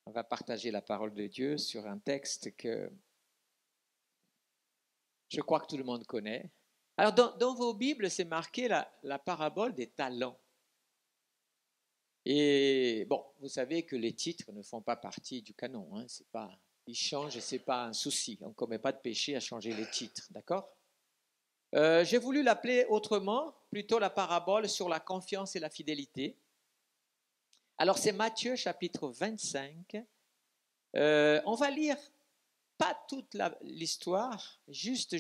on va partager la parole de Dieu sur un texte que je crois que tout le monde connaît. Alors, dans vos Bibles, c'est marqué la parabole des talents. Et bon, vous savez que les titres ne font pas partie du canon. Hein, c'est pas, ils changent et ce n'est pas un souci. On ne commet pas de péché à changer les titres, d'accord? J'ai voulu l'appeler autrement, plutôt la parabole sur la confiance et la fidélité. Alors, c'est Matthieu chapitre 25. On va lire pas toute l'histoire, juste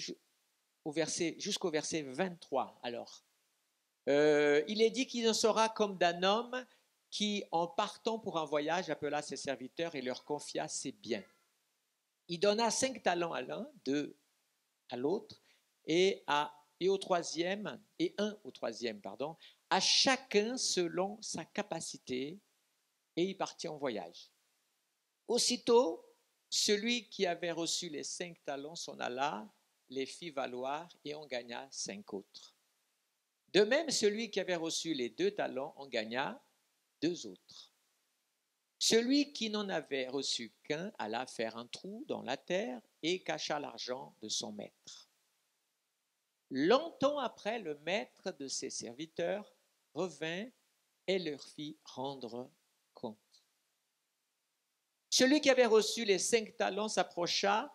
jusqu'au verset 23. Alors, il est dit qu'il en sera comme d'un homme qui, en partant pour un voyage, appela ses serviteurs et leur confia ses biens. Il donna 5 talents à l'un, 2 à l'autre, et un au troisième, à chacun selon sa capacité, et il partit en voyage. Aussitôt, celui qui avait reçu les 5 talents s'en alla, les fit valoir et en gagna 5 autres. De même, celui qui avait reçu les 2 talents en gagna 2 autres. Celui qui n'en avait reçu qu'un alla faire un trou dans la terre et cacha l'argent de son maître. Longtemps après, le maître de ses serviteurs revint et leur fit rendre compte. Celui qui avait reçu les 5 talents s'approcha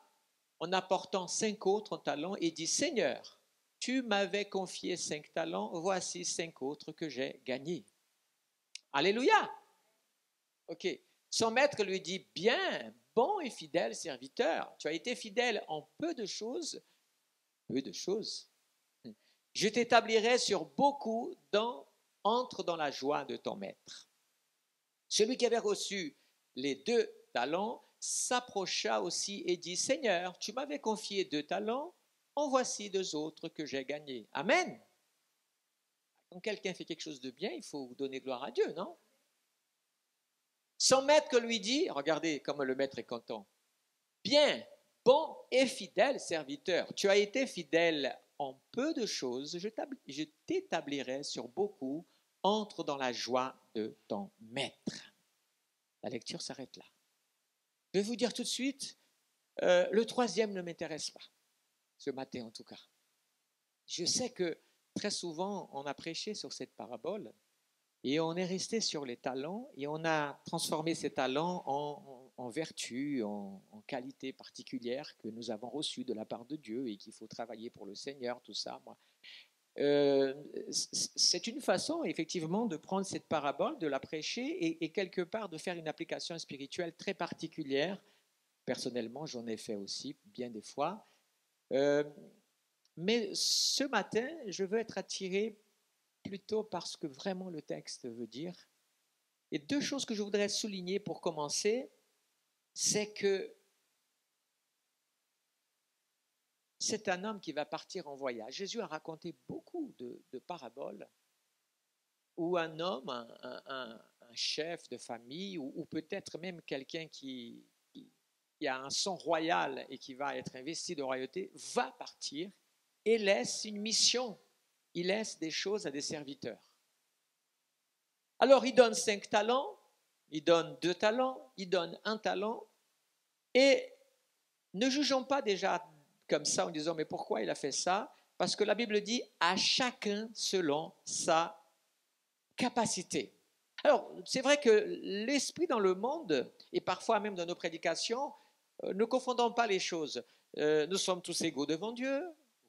en apportant 5 autres talents et dit « Seigneur, tu m'avais confié 5 talents, voici 5 autres que j'ai gagnés. » Alléluia! Ok. Son maître lui dit « Bien, bon et fidèle serviteur, tu as été fidèle en peu de choses, je t'établirai sur beaucoup, entre dans la joie de ton maître. » Celui qui avait reçu les 2 talents s'approcha aussi et dit « Seigneur, tu m'avais confié 2 talents, en voici 2 autres que j'ai gagnés. » Amen. Quand quelqu'un fait quelque chose de bien, il faut donner gloire à Dieu, non? Son maître lui dit, regardez comme le maître est content, « Bien, bon et fidèle serviteur, tu as été fidèle en peu de choses, je t'établirai sur beaucoup, entre dans la joie de ton maître. » La lecture s'arrête là. Je vais vous dire tout de suite, le troisième ne m'intéresse pas, ce matin en tout cas. Je sais que très souvent, on a prêché sur cette parabole et on est resté sur les talents et on a transformé ces talents en vertus, en qualités particulières que nous avons reçues de la part de Dieu et qu'il faut travailler pour le Seigneur, tout ça. C'est une façon effectivement de prendre cette parabole, de la prêcher et quelque part de faire une application spirituelle très particulière. Personnellement, j'en ai fait aussi bien des fois. Mais ce matin, je veux être attiré plutôt par ce que vraiment le texte veut dire. Et 2 choses que je voudrais souligner pour commencer, c'est que c'est un homme qui va partir en voyage. Jésus a raconté beaucoup de paraboles où un homme, un chef de famille, ou peut-être même quelqu'un qui a un sang royal et qui va être investi de royauté, va partir et laisse une mission. Il laisse des choses à des serviteurs. Alors, il donne 5 talents, il donne 2 talents, il donne 1 talent, et ne jugeons pas déjà comme ça en disant « mais pourquoi il a fait ça ?» Parce que la Bible dit « à chacun selon sa capacité ». Alors, c'est vrai que l'esprit dans le monde, et parfois même dans nos prédications, ne confondons pas les choses. Nous sommes tous égaux devant Dieu,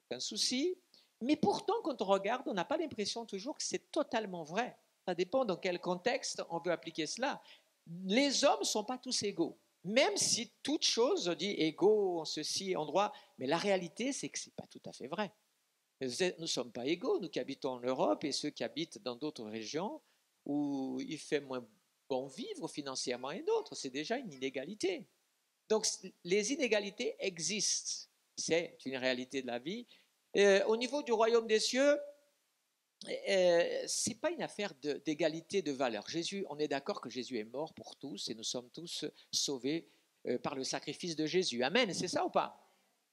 aucun souci, mais pourtant, quand on regarde, on n'a pas l'impression toujours que c'est totalement vrai. Ça dépend dans quel contexte on veut appliquer cela. Les hommes ne sont pas tous égaux, même si toute chose dit égaux en ceci, en droit, mais la réalité, c'est que ce n'est pas tout à fait vrai. Nous ne sommes pas égaux, nous qui habitons en Europe et ceux qui habitent dans d'autres régions où il fait moins bon vivre financièrement et d'autres, c'est déjà une inégalité. Donc, les inégalités existent, c'est une réalité de la vie. Au niveau du royaume des cieux, ce n'est pas une affaire d'égalité de valeur. Jésus, on est d'accord que Jésus est mort pour tous et nous sommes tous sauvés par le sacrifice de Jésus. Amen, c'est ça ou pas?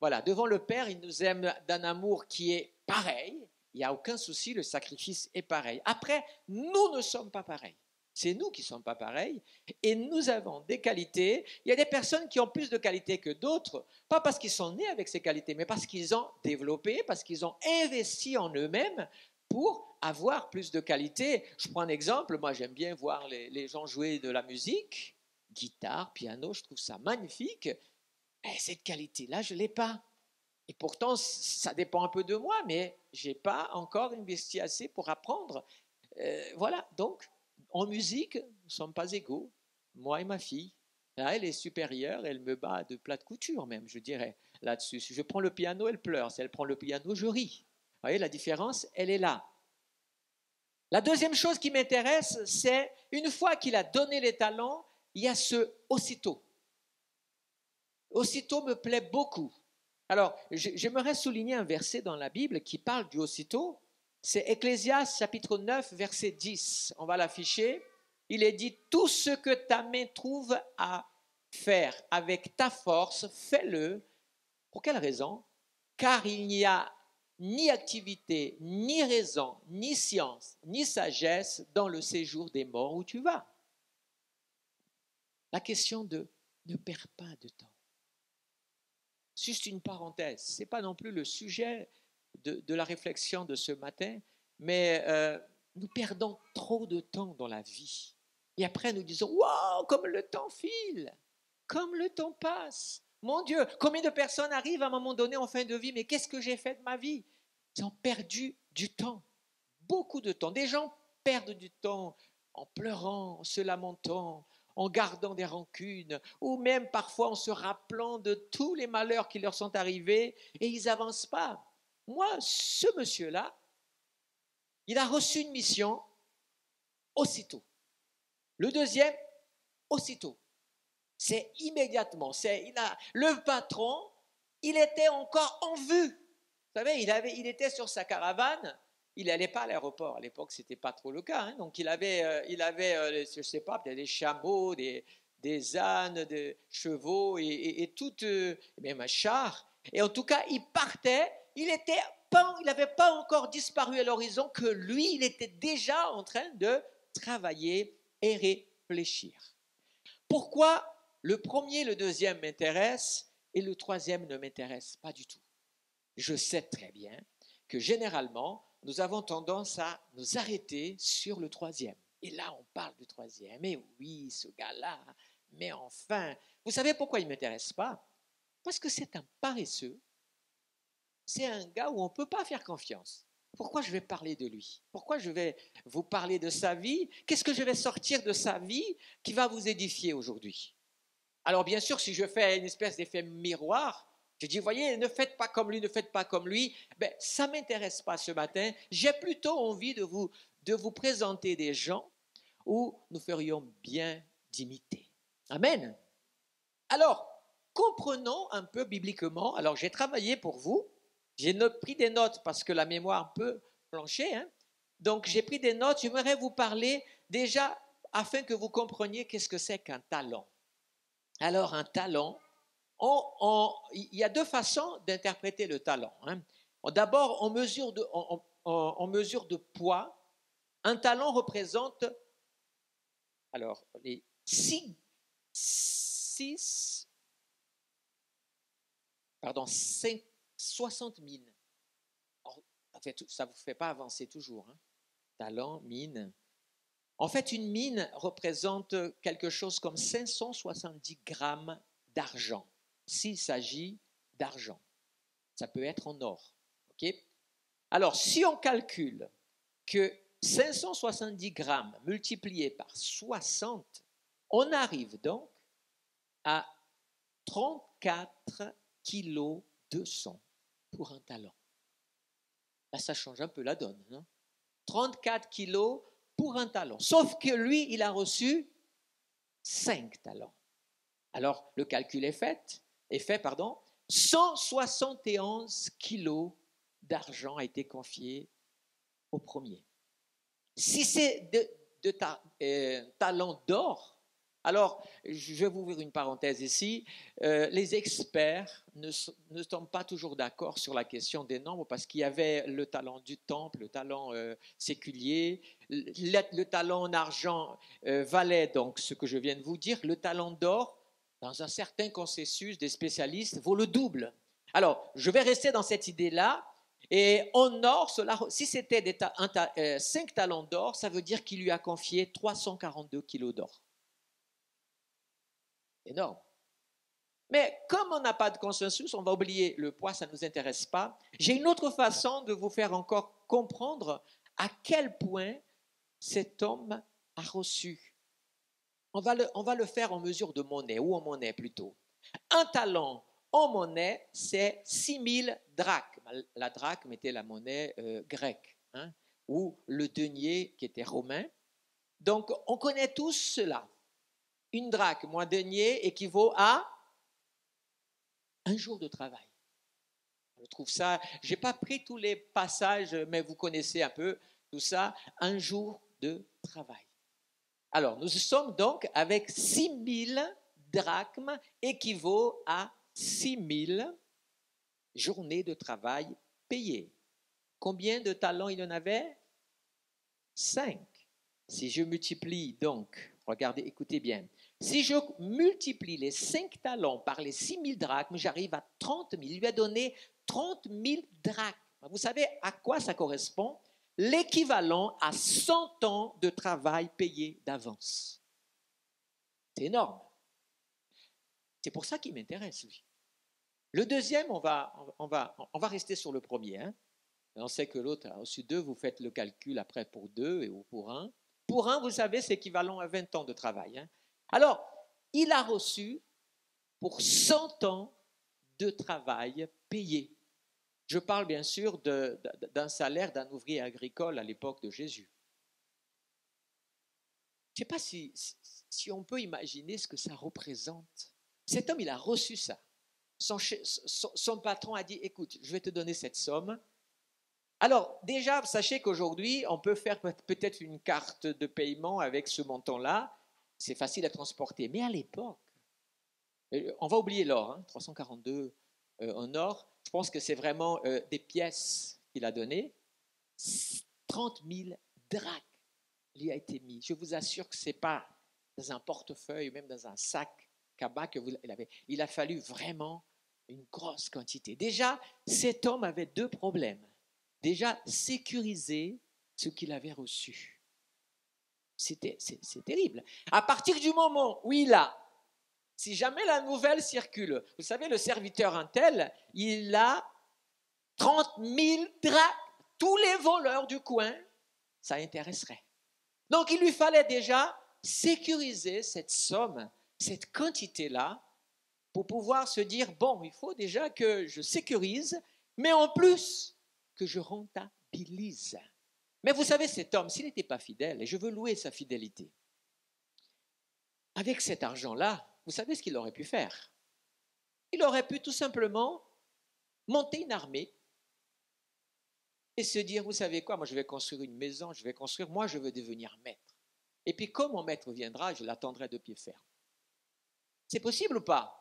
Voilà, devant le Père, il nous aime d'un amour qui est pareil. Il n'y a aucun souci, le sacrifice est pareil. Après, nous ne sommes pas pareils. C'est nous qui ne sommes pas pareils et nous avons des qualités. Il y a des personnes qui ont plus de qualités que d'autres, pas parce qu'ils sont nés avec ces qualités, mais parce qu'ils ont développé, parce qu'ils ont investi en eux-mêmes pour avoir plus de qualités. Je prends un exemple, moi j'aime bien voir les gens jouer de la musique, guitare, piano, je trouve ça magnifique. Et cette qualité-là, je ne l'ai pas. Et pourtant, ça dépend un peu de moi, mais je n'ai pas encore investi assez pour apprendre. Voilà, donc en musique, nous ne sommes pas égaux, moi et ma fille. Là, elle est supérieure, elle me bat de plat de couture même, je dirais, là-dessus. Si je prends le piano, elle pleure. Si elle prend le piano, je ris. Vous voyez, la différence, elle est là. La deuxième chose qui m'intéresse, c'est une fois qu'il a donné les talents, il y a ce aussitôt. Aussitôt me plaît beaucoup. Alors, j'aimerais souligner un verset dans la Bible qui parle du aussitôt. C'est Ecclésiaste chapitre 9, verset 10. On va l'afficher. Il est dit, tout ce que ta main trouve à faire avec ta force, fais-le. Pour quelle raison? Car il n'y a ni activité, ni raison, ni science, ni sagesse dans le séjour des morts où tu vas. La question de ne perds pas de temps. Juste une parenthèse, ce n'est pas non plus le sujet de la réflexion de ce matin, mais nous perdons trop de temps dans la vie. Et après, nous disons, waouh, comme le temps file, comme le temps passe. Mon Dieu, combien de personnes arrivent à un moment donné en fin de vie, mais qu'est-ce que j'ai fait de ma vie? Ils ont perdu du temps, beaucoup de temps. Des gens perdent du temps en pleurant, en se lamentant, en gardant des rancunes, ou même parfois en se rappelant de tous les malheurs qui leur sont arrivés, et ils n'avancent pas. Moi, ce monsieur-là, il a reçu une mission aussitôt. Le deuxième, aussitôt. C'est immédiatement. Le patron, il était encore en vue. Vous savez, il était sur sa caravane. Il n'allait pas à l'aéroport. À l'époque, ce n'était pas trop le cas. Hein. Donc, il avait je ne sais pas, peut-être des chameaux, des ânes, des chevaux et tout, même un char. Et en tout cas, il partait. Il n'avait pas encore disparu à l'horizon que lui, il était déjà en train de travailler et réfléchir. Pourquoi le premier, le deuxième m'intéressent et le troisième ne m'intéresse pas du tout? Je sais très bien que généralement, nous avons tendance à nous arrêter sur le troisième. Et là, on parle du troisième. Et oui, ce gars-là, mais enfin, vous savez pourquoi il ne m'intéresse pas? Parce que c'est un paresseux. C'est un gars où on ne peut pas faire confiance. Pourquoi je vais parler de lui? Pourquoi je vais vous parler de sa vie? Qu'est-ce que je vais sortir de sa vie qui va vous édifier aujourd'hui? Alors bien sûr, si je fais une espèce d'effet miroir, je dis, voyez, ne faites pas comme lui, ne faites pas comme lui, ben, ça ne m'intéresse pas ce matin. J'ai plutôt envie de vous présenter des gens où nous ferions bien d'imiter. Amen. Alors, comprenons un peu bibliquement. Alors, j'ai travaillé pour vous. J'ai pris des notes parce que la mémoire peut plancher. Hein. Donc, j'ai pris des notes. J'aimerais vous parler déjà afin que vous compreniez qu'est-ce que c'est qu'un talent. Alors, un talent, il y a deux façons d'interpréter le talent. Hein. D'abord, en mesure de poids, un talent représente alors, les 60 mines. En fait, ça ne vous fait pas avancer toujours. Hein. Talent, mine. En fait, une mine représente quelque chose comme 570 grammes d'argent, s'il s'agit d'argent. Ça peut être en or. Okay? Alors, si on calcule que 570 grammes multipliés par 60, on arrive donc à 34 kilos 200 pour un talent. Là, ça change un peu la donne. Hein? 34 kilos pour un talent. Sauf que lui, il a reçu 5 talents. Alors, le calcul est fait, 171 kilos d'argent a été confié au premier. Si c'est talent d'or, Alors, je vais vous ouvrir une parenthèse ici. Les experts ne tombent pas toujours d'accord sur la question des nombres parce qu'il y avait le talent du temple, le talent séculier, le talent en argent valait donc ce que je viens de vous dire, le talent d'or, dans un certain consensus des spécialistes, vaut le double. Alors, je vais rester dans cette idée-là. Et en or, si c'était 5 talents d'or, ça veut dire qu'il lui a confié 342 kilos d'or. Énorme. Mais comme on n'a pas de consensus, on va oublier le poids, ça ne nous intéresse pas. J'ai une autre façon de vous faire encore comprendre à quel point cet homme a reçu. On va le faire en mesure de monnaie, ou en monnaie plutôt. Un talent en monnaie, c'est 6000 drachmes. La drachme était la monnaie grecque, hein, ou le denier qui était romain. Donc, on connaît tous cela. Une drachme ou un denier équivaut à un jour de travail. Je trouve ça, je n'ai pas pris tous les passages, mais vous connaissez un peu tout ça, un jour de travail. Alors, nous sommes donc avec 6000 drachmes équivaut à 6000 journées de travail payées. Combien de talents il en avait? 5. Si je multiplie donc, regardez, écoutez bien, si je multiplie les 5 talents par les 6000 drachmes, j'arrive à 30 000. Il lui a donné 30 000 drachmes. Vous savez à quoi ça correspond? L'équivalent à 100 ans de travail payé d'avance. C'est énorme. C'est pour ça qu'il m'intéresse, lui. Le deuxième, on va rester sur le premier. Hein. On sait que l'autre a reçu 2, vous faites le calcul après pour 2 ou pour 1. Pour 1, vous savez, c'est équivalent à 20 ans de travail. Hein. Alors, il a reçu pour 100 ans de travail payé. Je parle bien sûr d'un salaire d'un ouvrier agricole à l'époque de Jésus. Je ne sais pas si on peut imaginer ce que ça représente. Cet homme, il a reçu ça. Son patron a dit, écoute, je vais te donner cette somme. Alors, déjà, sachez qu'aujourd'hui, on peut faire peut-être une carte de paiement avec ce montant-là. C'est facile à transporter. Mais à l'époque, on va oublier l'or, hein, 342 en or. Je pense que c'est vraiment des pièces qu'il a données. 30 000 drachmes lui a été mis. Je vous assure que ce n'est pas dans un portefeuille, même dans un sac cabas que vous l'avez. Il a fallu vraiment une grosse quantité. Déjà, cet homme avait 2 problèmes. Déjà, sécuriser ce qu'il avait reçu. C'est terrible. À partir du moment où il a, si jamais la nouvelle circule, vous savez, le serviteur Intel, il a 30 000 drachmes. Tous les voleurs du coin, ça intéresserait. Donc, il lui fallait déjà sécuriser cette somme, cette quantité-là, pour pouvoir se dire, bon, il faut déjà que je sécurise, mais en plus, que je rentabilise. Mais vous savez, cet homme, s'il n'était pas fidèle, et je veux louer sa fidélité, avec cet argent-là, vous savez ce qu'il aurait pu faire? Il aurait pu tout simplement monter une armée et se dire, vous savez quoi, moi je vais construire une maison, moi je veux devenir maître. Et puis quand mon maître viendra, je l'attendrai de pied ferme. C'est possible ou pas?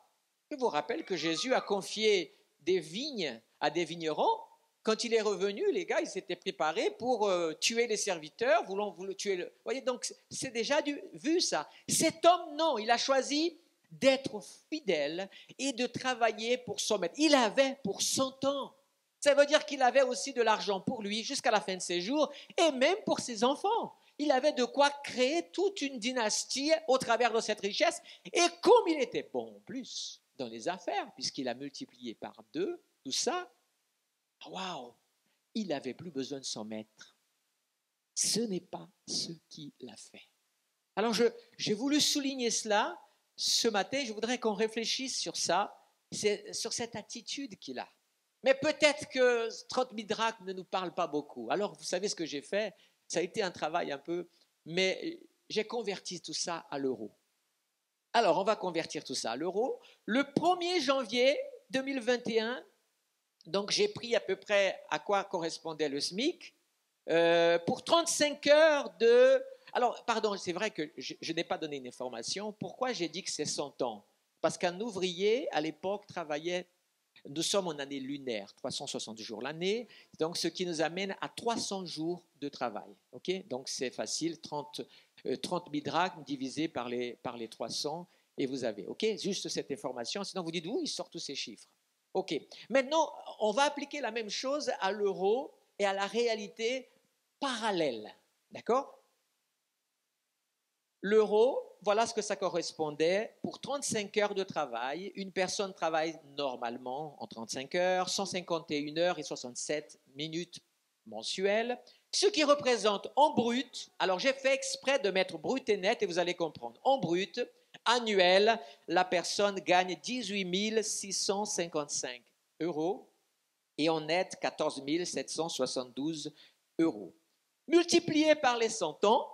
Je vous rappelle que Jésus a confié des vignes à des vignerons. Quand il est revenu, les gars, ils s'étaient préparés pour tuer les serviteurs, voulant tuer le... Vous voyez, donc c'est déjà vu ça. Cet homme, non, il a choisi d'être fidèle et de travailler pour son maître. Il avait pour 100 ans. Ça veut dire qu'il avait aussi de l'argent pour lui jusqu'à la fin de ses jours et même pour ses enfants. Il avait de quoi créer toute une dynastie au travers de cette richesse. Et comme il était bon en plus dans les affaires, puisqu'il a multiplié par 2 tout ça, waouh, il n'avait plus besoin de son maître. Ce n'est pas ce qu'il a fait. Alors j'ai voulu souligner cela ce matin. Je voudrais qu'on réfléchisse sur ça, sur cette attitude qu'il a. Mais peut-être que 30 000 drachmes ne nous parle pas beaucoup. Alors vous savez ce que j'ai fait? Ça a été un travail un peu, mais j'ai converti tout ça à l'euro. Alors on va convertir tout ça à l'euro. Le 1er janvier 2021, donc j'ai pris à peu près à quoi correspondait le SMIC, pour 35 heures de Alors, pardon, c'est vrai que je n'ai pas donné une information. Pourquoi j'ai dit que c'est 100 ans? Parce qu'un ouvrier, à l'époque, travaillait, nous sommes en année lunaire, 360 jours l'année, donc ce qui nous amène à 300 jours de travail. Okay, donc c'est facile, 30 000 drachmes divisé par les 300, et vous avez, ok, juste cette information, sinon vous dites où ils sortent tous ces chiffres. Ok, maintenant on va appliquer la même chose à l'euro et à la réalité parallèle, d'accord? L'euro, voilà ce que ça correspondait. Pour 35 heures de travail, une personne travaille normalement en 35 heures, 151 heures et 67 minutes mensuelles, ce qui représente en brut, alors j'ai fait exprès de mettre brut et net et vous allez comprendre, en brut, annuel, la personne gagne 18 655 euros et en net 14 772 euros. Multiplié par les 100 ans,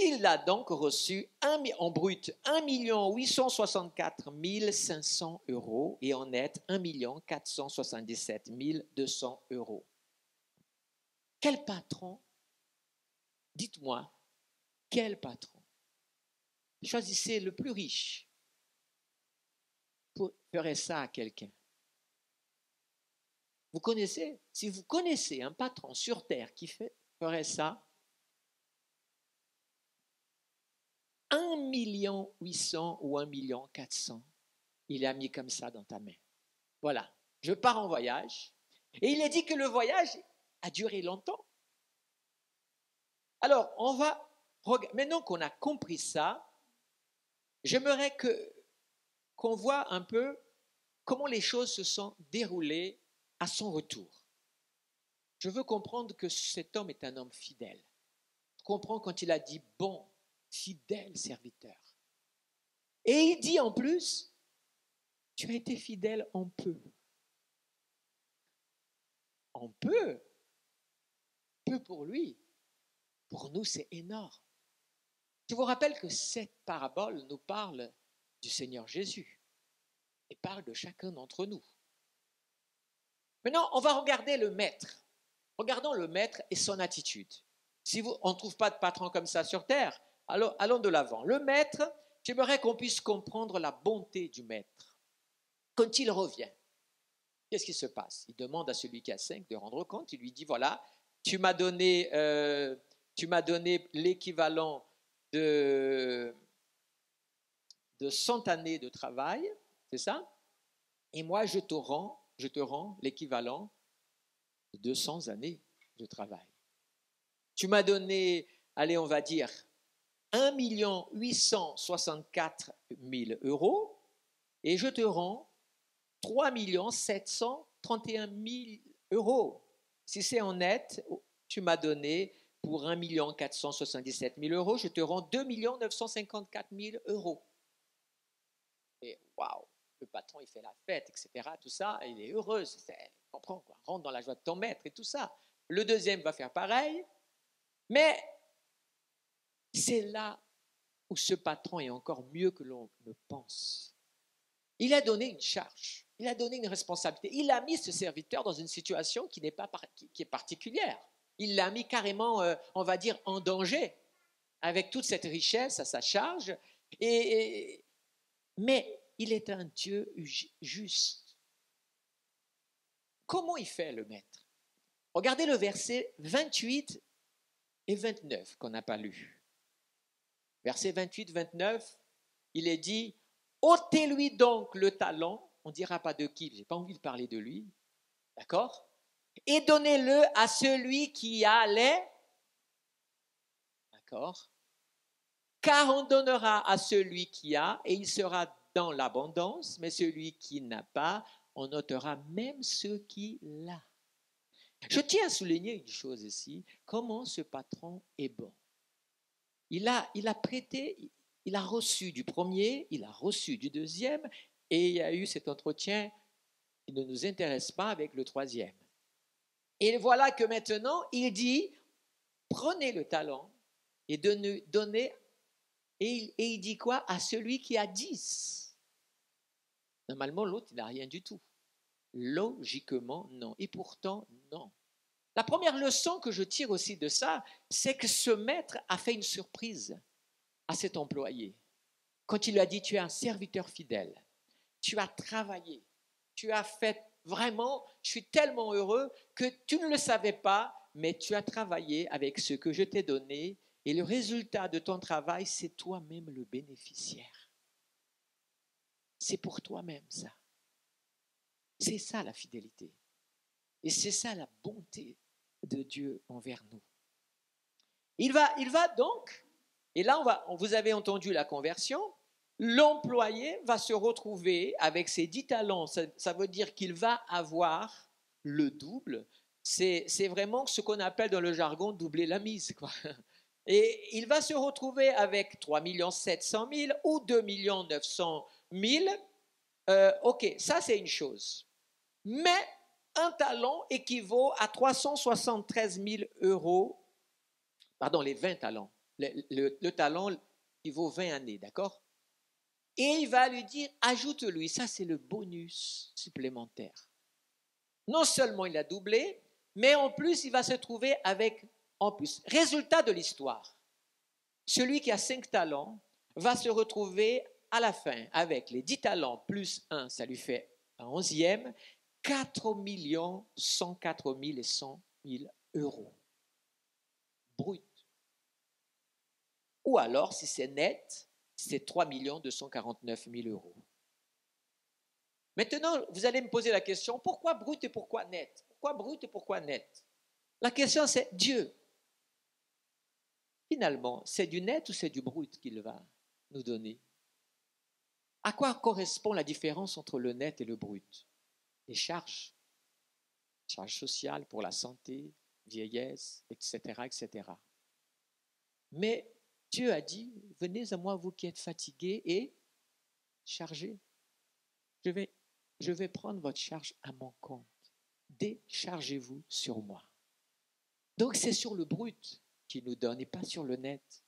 il a donc reçu en brut 1 864 500 euros et en net 1 477 200 euros. Quel patron, dites-moi, quel patron? Choisissez le plus riche pour faire ça à quelqu'un. Vous connaissez? Si vous connaissez un patron sur terre qui ferait ça, 1 800 000 ou 1 400 000, il a mis comme ça dans ta main. Voilà, je pars en voyage. Et il est dit que le voyage a duré longtemps. Alors, maintenant qu'on a compris ça, j'aimerais qu'on voit un peu comment les choses se sont déroulées à son retour. Je veux comprendre que cet homme est un homme fidèle. Je comprends quand il a dit « bon, fidèle serviteur ». Et il dit en plus « tu as été fidèle en peu ». En peu, peu pour lui. Pour nous, c'est énorme. Je vous rappelle que cette parabole nous parle du Seigneur Jésus et parle de chacun d'entre nous. Maintenant, on va regarder le maître. Regardons le maître et son attitude. Si on ne trouve pas de patron comme ça sur terre, allons de l'avant. Le maître, j'aimerais qu'on puisse comprendre la bonté du maître. Quand il revient, qu'est-ce qui se passe? Il demande à celui qui a 5 de rendre compte. Il lui dit, voilà, tu m'as donné l'équivalent de 100 années de travail, c'est ça? Et moi, je te rends l'équivalent de 200 années de travail. Tu m'as donné, allez, on va dire, 1 864 000 euros et je te rends 3 731 000 euros. Si c'est en net, tu m'as donné pour 1 477 000 euros, je te rends 2 954 000 euros. Et waouh, le patron, il fait la fête, etc. Tout ça, il est heureux, comprends quoi, rentre dans la joie de ton maître et tout ça. Le deuxième va faire pareil, mais c'est là où ce patron est encore mieux que l'on ne pense. Il a donné une charge, il a donné une responsabilité, il a mis ce serviteur dans une situation qui est particulière. Il l'a mis carrément, on va dire, en danger, avec toute cette richesse à sa charge. Mais il est un Dieu juste. Comment il fait, le maître? Regardez le verset 28 et 29 qu'on n'a pas lu. Verset 28-29, il est dit « ôtez-lui donc le talent », on ne dira pas de qui, je n'ai pas envie de parler de lui, d'accord? Et donnez-le à celui qui a les, d'accord? Car on donnera à celui qui a et il sera dans l'abondance, mais celui qui n'a pas, on ôtera même ce qu'il a. Je tiens à souligner une chose ici, comment ce patron est bon. Il a prêté, il a reçu du premier, il a reçu du deuxième, et il y a eu cet entretien qui ne nous intéresse pas avec le troisième. Et voilà que maintenant, il dit, prenez le talent et donnez, et il dit quoi? À celui qui a 10. Normalement, l'autre, il n'a rien du tout. Logiquement, non. Et pourtant, non. La première leçon que je tire aussi de ça, c'est que ce maître a fait une surprise à cet employé. Quand il lui a dit, tu es un serviteur fidèle, tu as travaillé, tu as fait vraiment, je suis tellement heureux que tu ne le savais pas, mais tu as travaillé avec ce que je t'ai donné et le résultat de ton travail, c'est toi-même le bénéficiaire. C'est pour toi-même ça. C'est ça la fidélité. Et c'est ça la bonté de Dieu envers nous. Il va donc, et là vous avez entendu la conversion, l'employé va se retrouver avec ses 10 talents. Ça veut dire qu'il va avoir le double. C'est vraiment ce qu'on appelle dans le jargon doubler la mise, quoi. Et il va se retrouver avec 3 700 000 ou 2 900 000. Ok, ça c'est une chose. Mais un talent équivaut à 373 000 euros. Pardon, les 20 talents. Le talent, il vaut 20 années, d'accord? Et il va lui dire, ajoute-lui, ça c'est le bonus supplémentaire. Non seulement il a doublé, mais en plus il va se trouver avec, en plus, résultat de l'histoire. Celui qui a 5 talents va se retrouver à la fin avec les 10 talents plus 1, ça lui fait un 11e, 4 104 100 000 euros. Brut. Ou alors, si c'est net, c'est 3 249 000 euros. Maintenant, vous allez me poser la question, pourquoi brut et pourquoi net? Pourquoi brut et pourquoi net? La question, c'est Dieu. Finalement, c'est du net ou c'est du brut qu'il va nous donner? À quoi correspond la différence entre le net et le brut? Les charges. Charges sociales pour la santé, vieillesse, etc., etc. Mais Dieu a dit, venez à moi vous qui êtes fatigués et chargés. Je vais prendre votre charge à mon compte. Déchargez-vous sur moi. Donc c'est sur le brut qu'il nous donne et pas sur le net.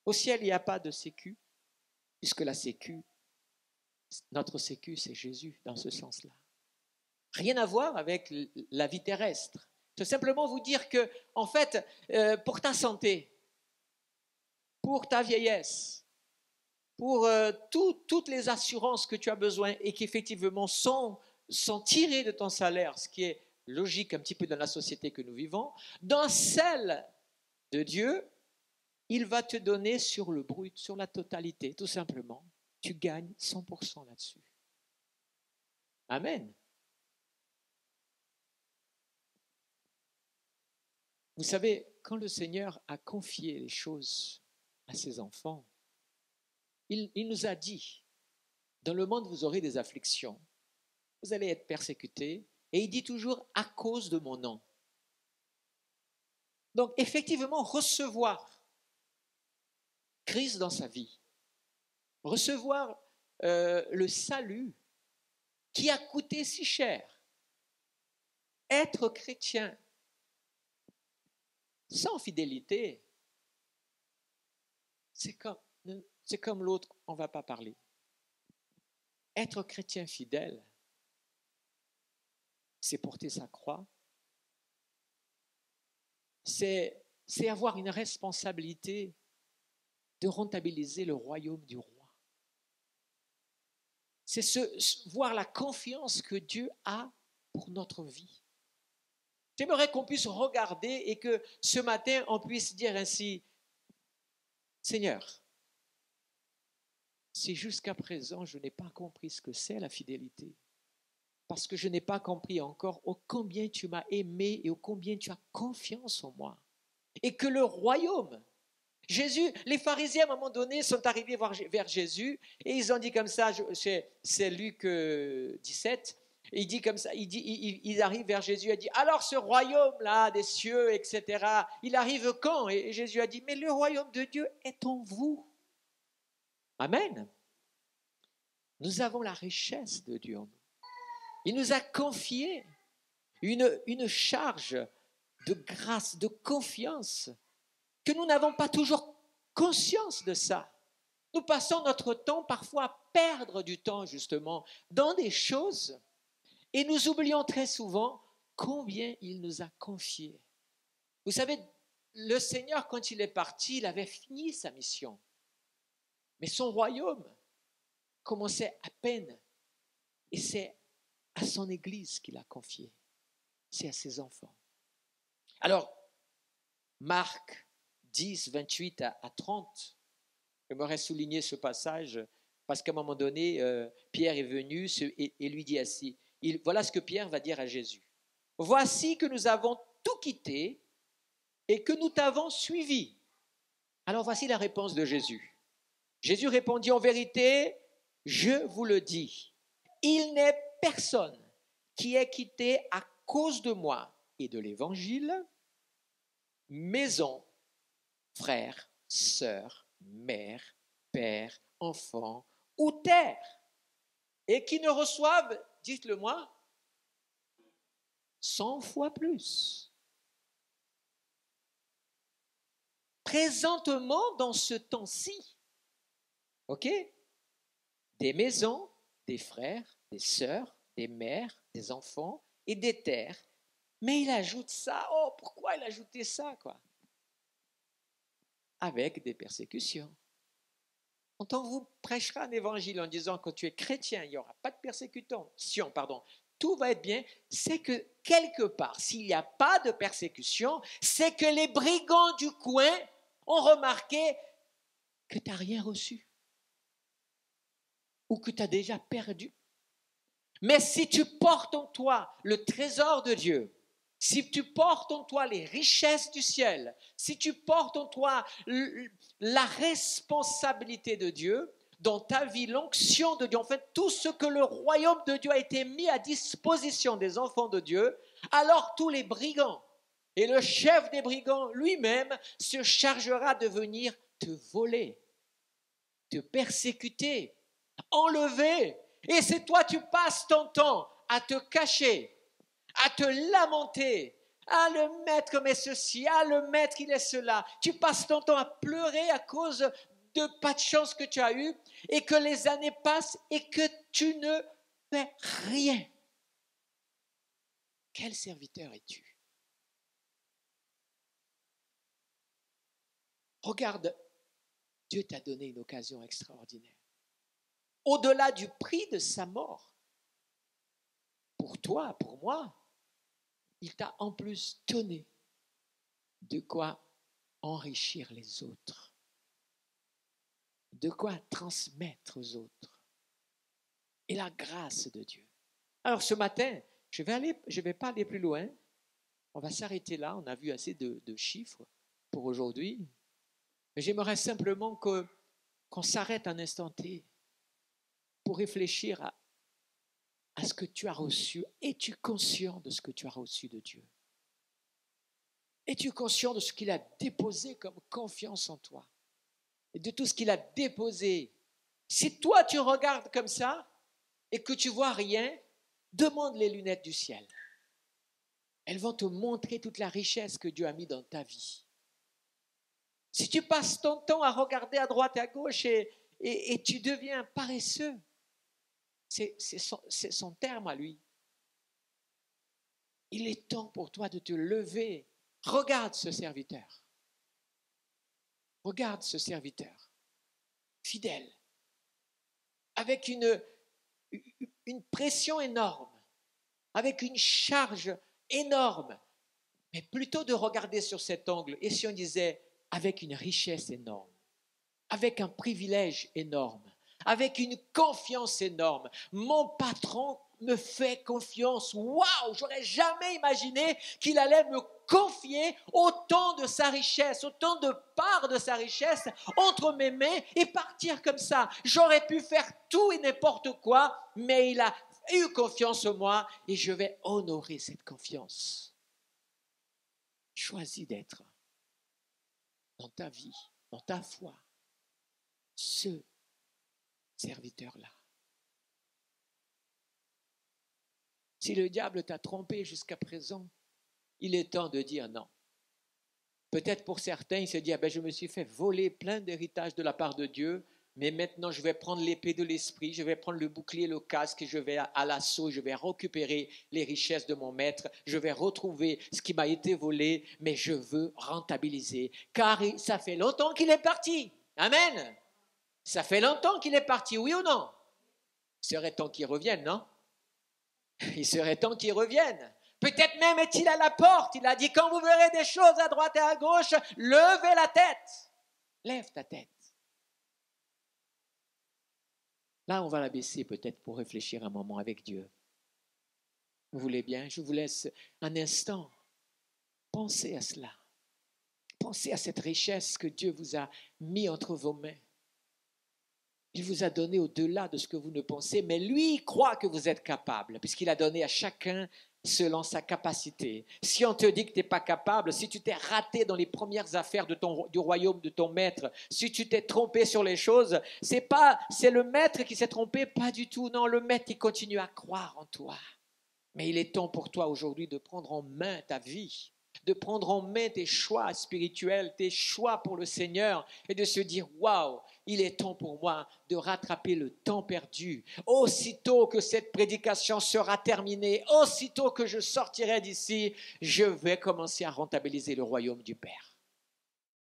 Au ciel, il n'y a pas de sécu, puisque la sécu, notre sécu, c'est Jésus dans ce sens-là. Rien à voir avec la vie terrestre. C'est simplement vous dire que, en fait, pour ta santé, pour ta vieillesse, pour toutes les assurances que tu as besoin et qui effectivement sont tirées de ton salaire, ce qui est logique un petit peu dans la société que nous vivons, dans celle de Dieu, il va te donner sur le brut, sur la totalité, tout simplement. Tu gagnes 100% là-dessus. Amen. Vous savez, quand le Seigneur a confié les choses à ses enfants, il nous a dit, dans le monde vous aurez des afflictions, vous allez être persécutés, et il dit toujours à cause de mon nom. Donc effectivement, recevoir Christ dans sa vie, recevoir le salut qui a coûté si cher, être chrétien sans fidélité, c'est comme l'autre, on ne va pas parler. Être chrétien fidèle, c'est porter sa croix, c'est avoir une responsabilité de rentabiliser le royaume du roi. C'est voir la confiance que Dieu a pour notre vie. J'aimerais qu'on puisse regarder et que ce matin, on puisse dire ainsi, Seigneur, si jusqu'à présent, je n'ai pas compris ce que c'est la fidélité, parce que je n'ai pas compris encore ô combien tu m'as aimé et ô combien tu as confiance en moi, et que le royaume, Jésus, les pharisiens à un moment donné sont arrivés vers Jésus et ils ont dit comme ça, c'est Luc 17, il dit comme ça, il arrive vers Jésus et dit, alors ce royaume-là des cieux, etc., il arrive quand? Et Jésus a dit, mais le royaume de Dieu est en vous. Amen. Nous avons la richesse de Dieu en nous. Il nous a confié une charge de grâce, de confiance, que nous n'avons pas toujours conscience de ça. Nous passons notre temps parfois à perdre du temps justement dans des choses et nous oublions très souvent combien il nous a confié. Vous savez, le Seigneur, quand il est parti, il avait fini sa mission. Mais son royaume commençait à peine. Et c'est à son Église qu'il a confié. C'est à ses enfants. Alors, Marc 10, 28 à 30, j'aimerais souligner ce passage parce qu'à un moment donné, Pierre est venu et lui dit ainsi. Voilà ce que Pierre va dire à Jésus. Voici que nous avons tout quitté et que nous t'avons suivi. Alors voici la réponse de Jésus. Jésus répondit, en vérité, je vous le dis, il n'est personne qui ait quitté à cause de moi et de l'Évangile, maison, frères, sœurs, mère, père, enfants ou terre, et qui ne reçoivent, dites-le moi, 100 fois plus. Présentement, dans ce temps-ci, ok, des maisons, des frères, des sœurs, des mères, des enfants et des terres. Mais il ajoute ça. Oh, pourquoi il a ajouté ça, quoi? Avec des persécutions. Quand on vous prêchera un évangile en disant que tu es chrétien, il n'y aura pas de persécution, tout va être bien, c'est que quelque part, s'il n'y a pas de persécution, c'est que les brigands du coin ont remarqué que tu n'as rien reçu ou que tu as déjà perdu. Mais si tu portes en toi le trésor de Dieu, si tu portes en toi les richesses du ciel, si tu portes en toi la responsabilité de Dieu, dans ta vie, l'onction de Dieu, en fait, tout ce que le royaume de Dieu a été mis à disposition des enfants de Dieu, alors tous les brigands et le chef des brigands lui-même se chargera de venir te voler, te persécuter, enlever. Et c'est toi, tu passes ton temps à te cacher, à te lamenter, à le mettre mais ceci, à le mettre il est cela. Tu passes ton temps à pleurer à cause de pas de chance que tu as eu et que les années passent et que tu ne fais rien. Quel serviteur es-tu? Regarde, Dieu t'a donné une occasion extraordinaire. Au-delà du prix de sa mort, pour toi, pour moi, il t'a en plus donné de quoi enrichir les autres, de quoi transmettre aux autres, et la grâce de Dieu. Alors ce matin, je vais pas aller plus loin, on va s'arrêter là, on a vu assez de chiffres pour aujourd'hui, mais j'aimerais simplement qu'on s'arrête un instant T pour réfléchir à ce que tu as reçu. Es-tu conscient de ce que tu as reçu de Dieu? Es-tu conscient de ce qu'il a déposé comme confiance en toi? Et de tout ce qu'il a déposé? Si toi tu regardes comme ça et que tu vois rien, demande les lunettes du ciel. Elles vont te montrer toute la richesse que Dieu a mis dans ta vie. Si tu passes ton temps à regarder à droite et à gauche et tu deviens paresseux, c'est son terme à lui. Il est temps pour toi de te lever. Regarde ce serviteur. Regarde ce serviteur. Fidèle. Avec une pression énorme. Avec une charge énorme. Mais plutôt de regarder sur cet angle. Et si on disait avec une richesse énorme. Avec un privilège énorme. Avec une confiance énorme. Mon patron me fait confiance. Waouh, j'aurais jamais imaginé qu'il allait me confier autant de sa richesse, autant de parts de sa richesse entre mes mains et partir comme ça. J'aurais pu faire tout et n'importe quoi, mais il a eu confiance en moi et je vais honorer cette confiance. Choisis d'être dans ta vie, dans ta foi, ce serviteur-là. Si le diable t'a trompé jusqu'à présent, il est temps de dire non. Peut-être pour certains, il se dit, je me suis fait voler plein d'héritages de la part de Dieu, Mais maintenant, je vais prendre l'épée de l'esprit, je vais prendre le bouclier, le casque, et je vais à l'assaut, je vais récupérer les richesses de mon maître, je vais retrouver ce qui m'a été volé, mais je veux rentabiliser, car ça fait longtemps qu'il est parti. Amen. Ça fait longtemps qu'il est parti, oui ou non? Il serait temps qu'il revienne, non? Il serait temps qu'il revienne. Peut-être même est-il à la porte. Il a dit, quand vous verrez des choses à droite et à gauche, levez la tête. Lève ta tête. Là, on va la baisser peut-être pour réfléchir un moment avec Dieu. Vous voulez bien? Je vous laisse un instant. Pensez à cela. Pensez à cette richesse que Dieu vous a mis entre vos mains. Il vous a donné au-delà de ce que vous ne pensez, mais lui croit que vous êtes capable, puisqu'il a donné à chacun selon sa capacité. Si on te dit que tu n'es pas capable, si tu t'es raté dans les premières affaires du royaume de ton maître, si tu t'es trompé sur les choses, c'est le maître qui s'est trompé, pas du tout. Non, le maître il continue à croire en toi. Mais il est temps pour toi aujourd'hui de prendre en main ta vie, de prendre en main tes choix spirituels, tes choix pour le Seigneur et de se dire « Waouh, il est temps pour moi de rattraper le temps perdu. Aussitôt que cette prédication sera terminée, aussitôt que je sortirai d'ici, je vais commencer à rentabiliser le royaume du Père. »